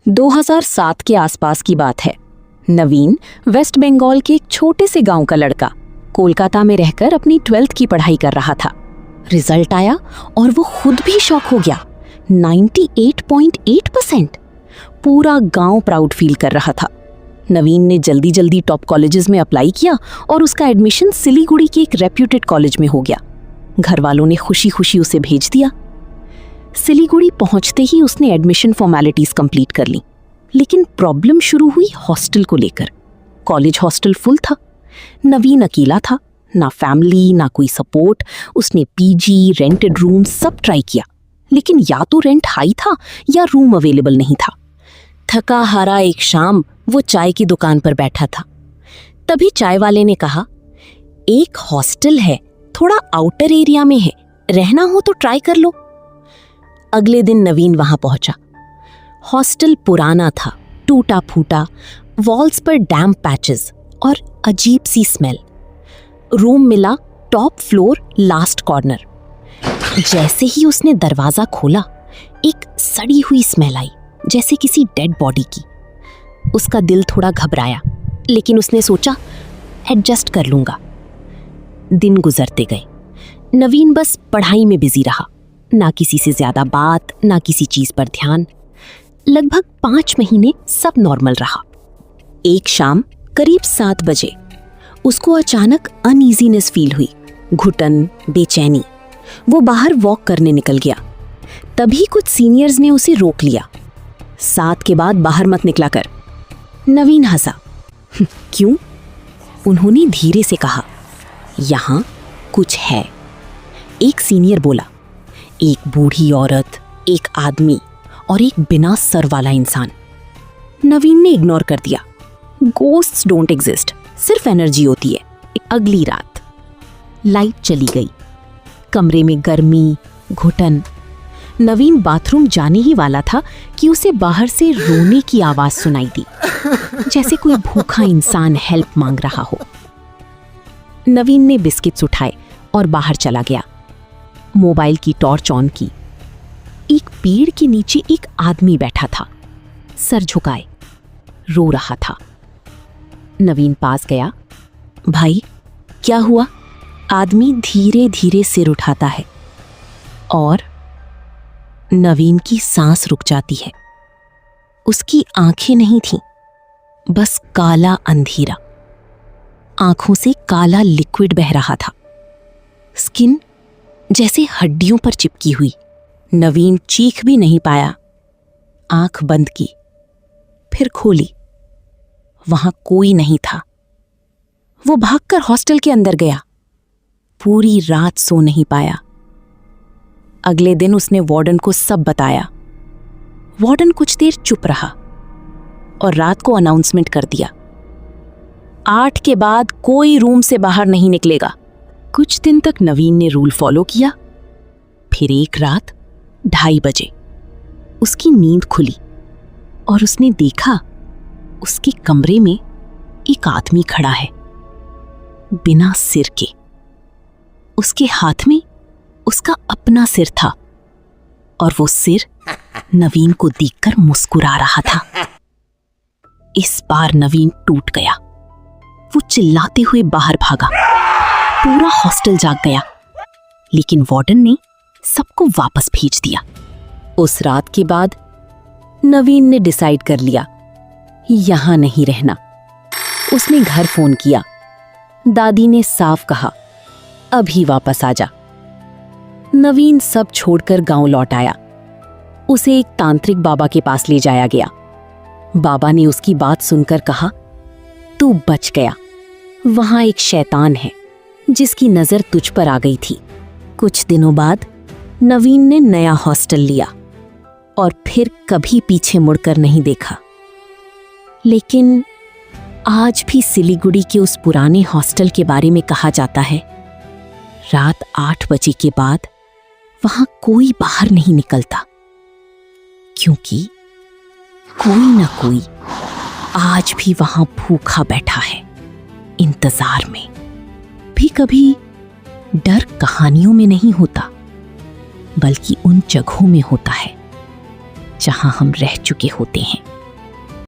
2007 के आसपास की बात है। नवीन वेस्ट बंगाल के एक छोटे से गांव का लड़का कोलकाता में रहकर अपनी 12th की पढ़ाई कर रहा था। रिजल्ट आया और वो खुद भी शॉक हो गया। 98.8%। पूरा गांव प्राउड फील कर रहा था। नवीन ने जल्दी जल्दी टॉप कॉलेजेस में अप्लाई किया और उसका एडमिशन सिलीगुड़ी के एक रेप्यूटेड कॉलेज में हो गया। घर वालों ने खुशी खुशी उसे भेज दिया। सिलीगुड़ी पहुंचते ही उसने एडमिशन फॉर्मेलिटीज कंप्लीट कर ली, लेकिन प्रॉब्लम शुरू हुई हॉस्टल को लेकर। कॉलेज हॉस्टल फुल था। नवीन अकेला था, ना फैमिली ना कोई सपोर्ट। उसने पीजी, रेंटेड रूम सब ट्राई किया, लेकिन या तो रेंट हाई था या रूम अवेलेबल नहीं था। थका हारा एक शाम वो चाय की दुकान पर बैठा था। तभी चाय वाले ने कहा, एक हॉस्टल है, थोड़ा आउटर एरिया में है, रहना हो तो ट्राई कर लो। अगले दिन नवीन वहां पहुंचा। हॉस्टल पुराना था, टूटा फूटा, वॉल्स पर डैम्प पैचेस और अजीब सी स्मेल। रूम मिला टॉप फ्लोर लास्ट कॉर्नर। जैसे ही उसने दरवाजा खोला, एक सड़ी हुई स्मेल आई, जैसे किसी डेड बॉडी की। उसका दिल थोड़ा घबराया, लेकिन उसने सोचा एडजस्ट कर लूंगा। दिन गुजरते गए। नवीन बस पढ़ाई में बिजी रहा, ना किसी से ज्यादा बात, ना किसी चीज पर ध्यान। लगभग 5 महीने सब नॉर्मल रहा। एक शाम करीब 7 बजे उसको अचानक अनईजीनेस फील हुई, घुटन, बेचैनी। वो बाहर वॉक करने निकल गया। तभी कुछ सीनियर्स ने उसे रोक लिया। 7 के बाद बाहर मत निकला कर। नवीन हंसा। क्यों? उन्होंने धीरे से कहा, यहां कुछ है। एक सीनियर बोला, एक बूढ़ी औरत, एक आदमी और एक बिना सर वाला इंसान। नवीन ने इग्नोर कर दिया। गोस्ट्स डोंट एग्जिस्ट, सिर्फ एनर्जी होती है। अगली रात लाइट चली गई। कमरे में गर्मी, घुटन। नवीन बाथरूम जाने ही वाला था कि उसे बाहर से रोने की आवाज सुनाई दी, जैसे कोई भूखा इंसान हेल्प मांग रहा हो। नवीन ने बिस्किट्स उठाए और बाहर चला गया। मोबाइल की टॉर्च ऑन की। एक पेड़ के नीचे एक आदमी बैठा था, सर झुकाए, रो रहा था। नवीन पास गया। भाई, क्या हुआ? आदमी धीरे धीरे सिर उठाता है और नवीन की सांस रुक जाती है। उसकी आंखें नहीं थीं, बस काला अंधेरा। आंखों से काला लिक्विड बह रहा था। स्किन जैसे हड्डियों पर चिपकी हुई। नवीन चीख भी नहीं पाया। आंख बंद की, फिर खोली। वहां कोई नहीं था। वो भागकर हॉस्टल के अंदर गया। पूरी रात सो नहीं पाया। अगले दिन उसने वार्डन को सब बताया। वार्डन कुछ देर चुप रहा और रात को अनाउंसमेंट कर दिया, 8 के बाद कोई रूम से बाहर नहीं निकलेगा। कुछ दिन तक नवीन ने रूल फॉलो किया। फिर एक रात 2:30 बजे उसकी नींद खुली और उसने देखा उसके कमरे में एक आदमी खड़ा है, बिना सिर के। उसके हाथ में उसका अपना सिर था और वो सिर नवीन को देखकर मुस्कुरा रहा था। इस बार नवीन टूट गया। वो चिल्लाते हुए बाहर भागा। पूरा हॉस्टल जाग गया, लेकिन वार्डन ने सबको वापस भेज दिया। उस रात के बाद नवीन ने डिसाइड कर लिया, यहां नहीं रहना। उसने घर फोन किया। दादी ने साफ कहा, अभी वापस आ जा। नवीन सब छोड़कर गांव लौट आया। उसे एक तांत्रिक बाबा के पास ले जाया गया। बाबा ने उसकी बात सुनकर कहा, तू बच गया। वहां एक शैतान है जिसकी नजर तुझ पर आ गई थी। कुछ दिनों बाद नवीन ने नया हॉस्टल लिया और फिर कभी पीछे मुड़कर नहीं देखा। लेकिन आज भी सिलीगुड़ी के उस पुराने हॉस्टल के बारे में कहा जाता है, रात 8 बजे के बाद वहां कोई बाहर नहीं निकलता, क्योंकि कोई ना कोई आज भी वहां भूखा बैठा है, इंतजार में। भी कभी डर कहानियों में नहीं होता, बल्कि उन जगहों में होता है जहां हम रह चुके होते हैं।